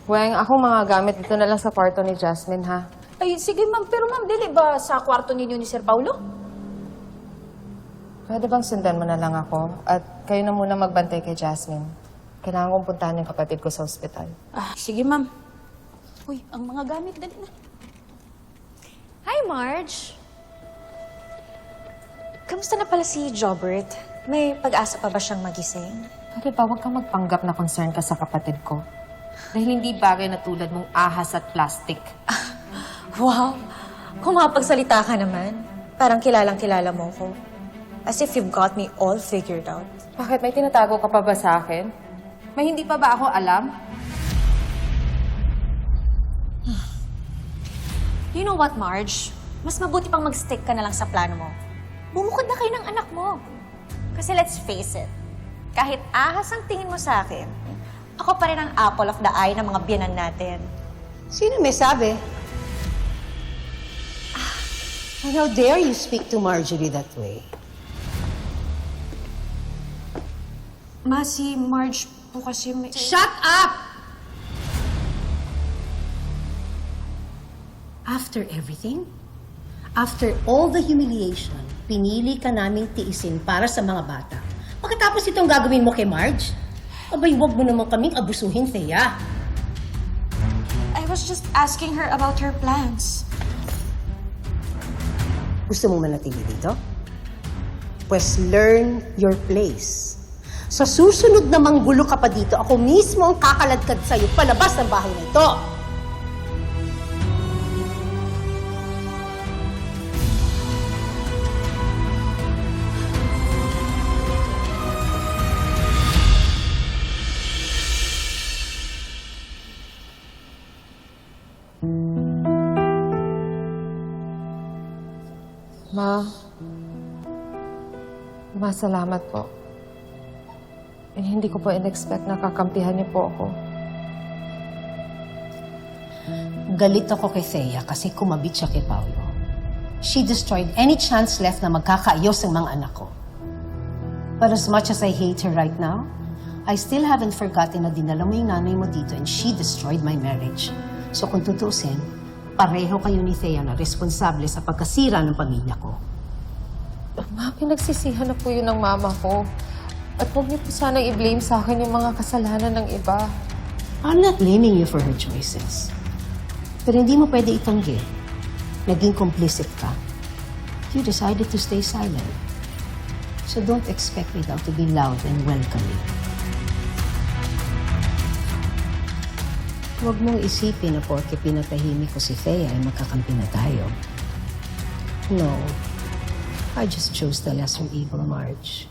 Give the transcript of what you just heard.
Weng, akong mga gamit dito na lang sa kwarto ni Jasmine, ha? Ay, sige ma'am. Pero ma'am, dili ba sa kwarto ninyo ni Sir Paulo? Pwede bang sundan mo na lang ako? At kayo na muna magbantay kay Jasmine. Kailangan kong puntahan yung kapatid ko sa ospital. Ah, sige ma'am. Uy, ang mga gamit, dali na. Hi, Marge. Kamusta na pala si Jobert? May pag-asa pa ba siyang magising? Pwede ba huwag kang magpanggap na concern ka sa kapatid ko? Dahil hindi bagay na tulad mong ahas at plastic. Wow! Kung makapagsalita ka naman, parang kilalang-kilala mo ko. As if you've got me all figured out. Bakit? May tinatago ka pa ba sa akin? May hindi pa ba ako alam? You know what, Marge? Mas mabuti pang mag-stick ka na lang sa plano mo. Bumukod na kayo ng anak mo. Kasi let's face it, kahit ahas ang tingin mo sa akin, ako pa rin ang apple of the eye ng mga biyanan natin. Sino may sabi? And how dare you speak to Marjorie that way? Ma, si Marge po kasi may... Shut up! After everything, after all the humiliation, pinili ka naming tiisin para sa mga bata. Pagkatapos itong gagawin mo kay Marge, abay, wag mo naman kaming abusuhin, Thea. I was just asking her about her plans. Gusto mo manatili dito? Pues learn your place. Sa susunod na manggulo ka pa dito, ako mismo ang kakaladkad sa'yo palabas ng bahay na ito. Ma, salamat po. Hindi ko po in-expect na kakampihan niyo po ako. Galit ako kay Thea kasi kumabit siya kay Paulo. She destroyed any chance left na magkakaayos ang mga anak ko. But as much as I hate her right now, I still haven't forgotten na dinala mo yung nanay mo dito and she destroyed my marriage. So kung tutusin, pareho kayo ni Thea na responsable sa pagkasira ng pamilya ko. Ma, pinagsisihan na po yun ng mama ko. At huwag niyo po sanang i-blame sa akin yung mga kasalanan ng iba. I'm not blaming you for her choices. Pero hindi mo pwede itanggi. Naging complicit ka. You decided to stay silent. So don't expect me now to be loud and welcoming. Huwag mong isipin na porke pinatahimik ko si Thea ay magkakampi na tayo. No. I just chose the lesser evil, Marge.